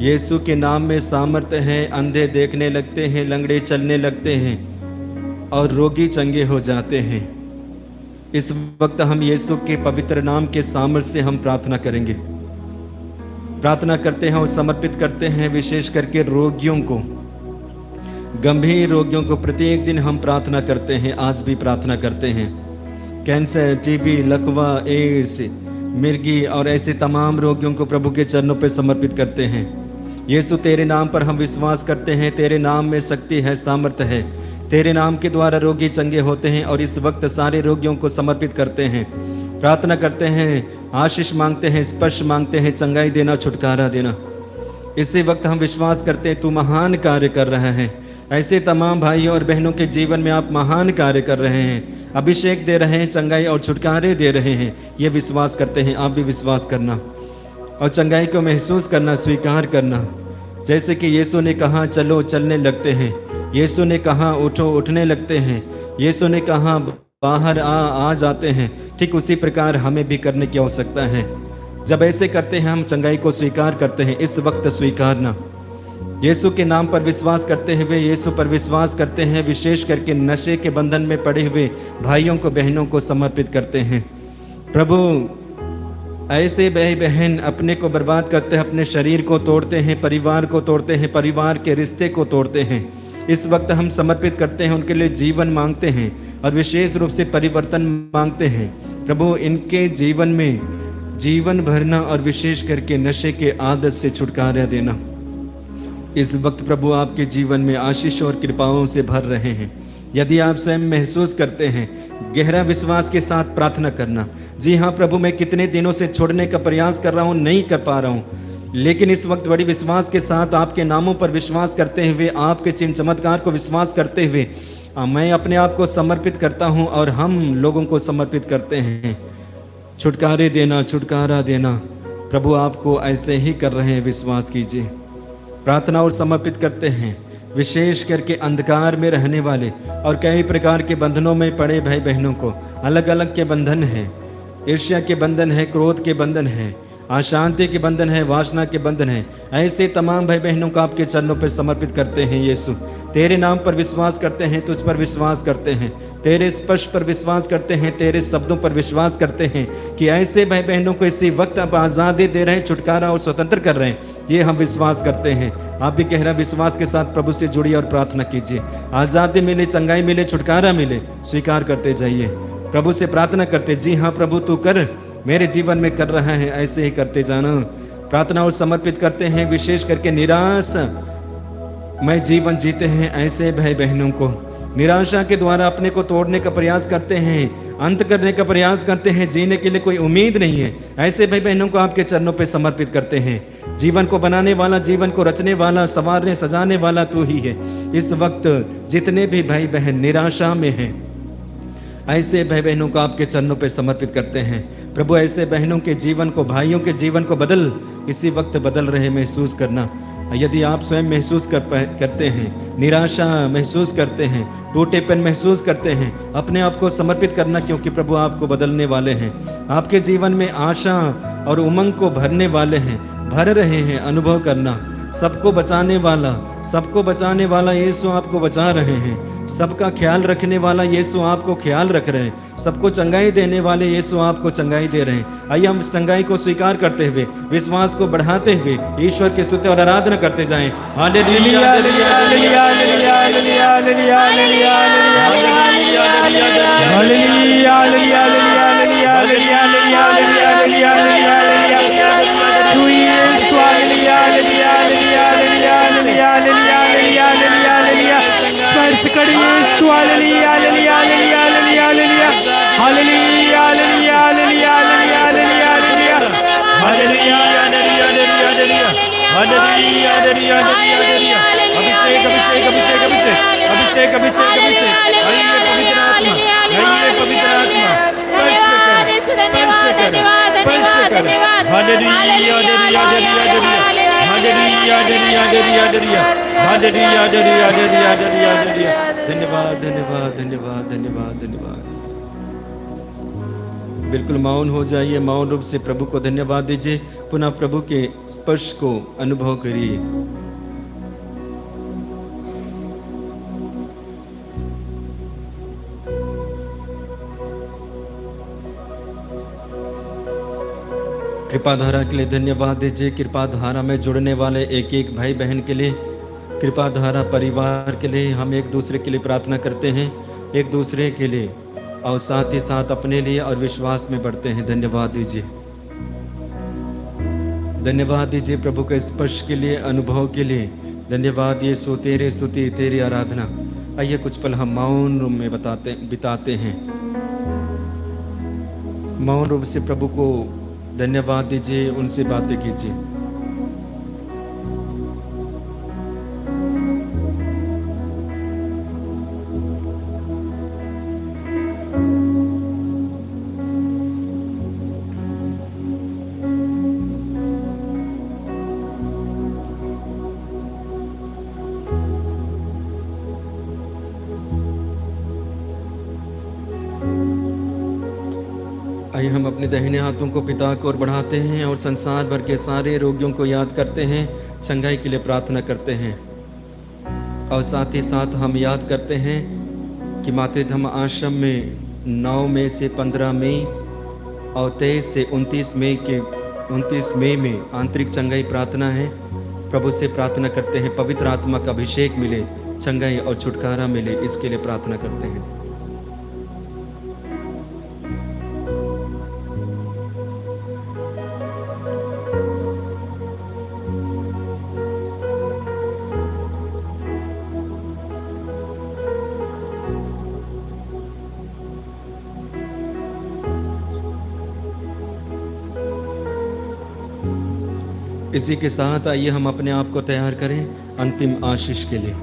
यीशु के नाम में सामर्थ्य है। अंधे देखने लगते हैं, लंगड़े चलने लगते हैं और रोगी चंगे हो जाते हैं। इस वक्त हम यीशु के पवित्र नाम के सामर्थ्य से हम प्रार्थना करेंगे, प्रार्थना करते हैं और समर्पित करते हैं। विशेष करके रोगियों को, गंभीर रोगियों को प्रत्येक दिन हम प्रार्थना करते हैं, आज भी प्रार्थना करते हैं। कैंसर, टीबी, लकवा, एड्स, मिर्गी और ऐसे तमाम रोगियों को प्रभु के चरणों पर समर्पित करते हैं। यीशु तेरे नाम पर हम विश्वास करते हैं, तेरे नाम में शक्ति है, सामर्थ्य है। तेरे नाम के द्वारा रोगी चंगे होते हैं और इस वक्त सारे रोगियों को समर्पित करते हैं, प्रार्थना करते हैं, आशीष मांगते हैं, स्पर्श मांगते हैं, चंगाई देना, छुटकारा देना। इसी वक्त हम विश्वास करते हैं तू महान कार्य कर रहा है। ऐसे तमाम भाइयों और बहनों के जीवन में आप महान कार्य कर रहे हैं, अभिषेक दे रहे हैं, चंगाई और छुटकारे दे रहे हैं। ये विश्वास करते हैं, आप भी विश्वास करना और चंगाई को महसूस करना, स्वीकार करना। जैसे कि यीशु ने कहा चलो, चलने लगते हैं। यीशु ने कहा उठो, उठने लगते हैं। यीशु ने कहा बाहर आ जाते हैं। ठीक उसी प्रकार हमें भी करने की आवश्यकता है। जब ऐसे करते हैं हम चंगाई को स्वीकार करते हैं। इस वक्त स्वीकारना, यीशु के नाम पर विश्वास करते हुए यीशु पर विश्वास करते हैं। विशेष करके नशे के बंधन में पड़े हुए भाइयों को, बहनों को समर्पित करते हैं। प्रभु, ऐसे भाई बहन अपने को बर्बाद करते हैं, अपने शरीर को तोड़ते हैं, परिवार को तोड़ते हैं, परिवार के रिश्ते को तोड़ते हैं। इस वक्त हम समर्पित करते हैं, उनके लिए जीवन मांगते हैं और विशेष रूप से परिवर्तन मांगते हैं। प्रभु, इनके जीवन में जीवन भरना और विशेष करके नशे के आदत से छुटकारा देना। इस वक्त प्रभु आपके जीवन में आशीष और कृपाओं से भर रहे हैं। यदि आप स्वयं महसूस करते हैं, गहरा विश्वास के साथ प्रार्थना करना, जी हाँ प्रभु, मैं कितने दिनों से छोड़ने का प्रयास कर रहा हूँ, नहीं कर पा रहा हूँ, लेकिन इस वक्त बड़ी विश्वास के साथ आपके नामों पर विश्वास करते हुए, आपके चिन्ह चमत्कार को विश्वास करते हुए मैं अपने आप को समर्पित करता हूँ और हम लोगों को समर्पित करते हैं। छुटकारे देना, छुटकारा देना, प्रभु आपको ऐसे ही कर रहे हैं, विश्वास कीजिए। प्रार्थना और समर्पित करते हैं। विशेष करके अंधकार में रहने वाले और कई प्रकार के बंधनों में पड़े भाई बहनों को, अलग अलग के बंधन हैं, ईर्ष्या के बंधन है, क्रोध के बंधन है, अशांति के बंधन है, वासना के बंधन है, ऐसे तमाम भाई बहनों को आपके चरणों पर समर्पित करते हैं। यीशु, तेरे नाम पर विश्वास करते हैं, तुझ पर विश्वास करते हैं, तेरे स्पर्श पर विश्वास करते हैं, तेरे शब्दों पर विश्वास करते हैं कि ऐसे भाई बहनों को इसी वक्त आप आज़ादी दे रहे हैं, छुटकारा और स्वतंत्र कर रहे हैं। ये हम विश्वास करते हैं। आप भी गहरा विश्वास के साथ प्रभु से जुड़िए और प्रार्थना कीजिए। आज़ादी मिले, चंगाई मिले, छुटकारा मिले, स्वीकार करते जाइए। प्रभु से प्रार्थना करते, जी हाँ प्रभु तू कर, मेरे जीवन में कर रहा है, ऐसे ही करते जाना। प्रार्थना और समर्पित करते हैं। विशेष करके निराश मैं जीवन जीते हैं ऐसे भाई बहनों को, निराशा के द्वारा अपने को तोड़ने का प्रयास करते हैं, अंत करने का प्रयास करते हैं, जीने के लिए कोई उम्मीद नहीं है, ऐसे भाई बहनों को आपके चरणों पे समर्पित करते हैं। जीवन को बनाने वाला, जीवन को रचने वाला, संवारने सजाने वाला तू ही है। इस वक्त जितने भी भाई बहन निराशा में हैं, ऐसे भाई बहनों को आपके चरणों पे समर्पित करते हैं। प्रभु, ऐसे बहनों के जीवन को, भाइयों के जीवन को बदल, इसी वक्त बदल रहे महसूस करना। यदि आप स्वयं महसूस करते हैं, निराशा महसूस करते हैं, टूटेपन महसूस करते हैं, अपने आप को समर्पित करना, क्योंकि प्रभु आपको बदलने वाले हैं। आपके जीवन में आशा और उमंग को भरने वाले हैं, भर रहे हैं। अनुभव करना, सबको बचाने वाला यीशु आपको बचा रहे हैं। सबका ख्याल रखने वाला यीशु आपको ख्याल रख रहे हैं। सबको चंगाई देने वाले यीशु आपको चंगाई दे रहे हैं। आइए हम चंगाई को स्वीकार करते हुए, विश्वास को बढ़ाते हुए ईश्वर की स्तुति और आराधना करते जाएं। Hallelujah, hallelujah, hallelujah, hallelujah, hallelujah, hallelujah, hallelujah, hallelujah, hallelujah, hallelujah, अभिषेक अभिषेक अभिषेक अभिषेक अभिषेक अभिषेक अभिषेक। आइए पवित्र आत्मा, आइए पवित्र आत्मा, स्पर्श कर, स्पर्श कर, स्पर्श कर। Hallelujah, hallelujah, hallelujah, hallelujah, hallelujah, hallelujah, hallelujah, hallelujah, hallelujah, hallelujah, hallelujah. धन्यवाद, धन्यवाद, धन्यवाद, धन्यवाद, धन्यवाद। बिल्कुल मौन हो जाइए, मौन रूप से प्रभु को धन्यवाद दीजिए, पुनः प्रभु के स्पर्श को अनुभव करिए। कृपाधारा के लिए धन्यवाद दीजिए। कृपाधारा में जुड़ने वाले एक एक भाई बहन के लिए, कृपाधारा परिवार के लिए हम एक दूसरे के लिए प्रार्थना करते हैं, एक दूसरे के लिए और साथ ही साथ अपने लिए और विश्वास में बढ़ते हैं। धन्यवाद दीजिए, धन्यवाद दीजिए प्रभु के स्पर्श के लिए, अनुभव के लिए। धन्यवाद यीशु, तेरे स्तुति, तेरी आराधना। आइए कुछ पल हम मौन रूप में बिताते हैं। मौन रूप से प्रभु को धन्यवाद दीजिए, उनसे बातें कीजिए। आइए हम अपने दाहिने हाथों को पिता की ओर बढ़ाते हैं और संसार भर के सारे रोगियों को याद करते हैं, चंगाई के लिए प्रार्थना करते हैं। और साथ ही साथ हम याद करते हैं कि माते धम्म आश्रम में 9 मई से 15 मई और 23 से 29 मई में आंतरिक चंगाई प्रार्थना है। प्रभु से प्रार्थना करते हैं पवित्र आत्मा का अभिषेक मिले, चंगाई और छुटकारा मिले, इसके लिए प्रार्थना करते हैं। इसी के साथ आइए हम अपने आप को तैयार करें अंतिम आशीष के लिए।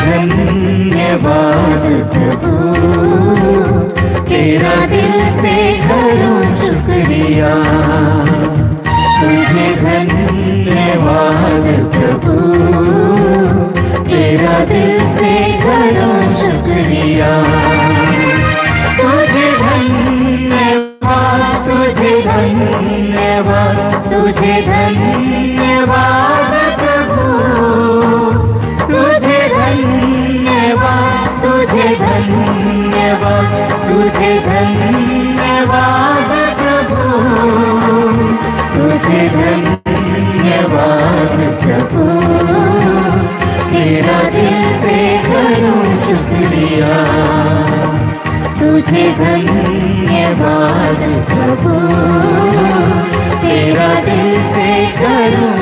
धन्यवाद प्रभु, तेरा दिल से करूं शुक्रिया। तुझे धन्यवाद प्रभु, तेरा दिल से करूं शुक्रिया। तुझे धन्यवाद, तुझे धन्यवाद, तुझे धन्यवाद प्रभु, तुझे धन्यवाद, तुझे धन्यवाद, तुझे धन्यवाद प्रभु, तुझे धन्यवाद प्रभु, तेरा दिल से करूं शुक्रिया। तुझे धन्यवाद प्रभु, तेरा दिल से करूं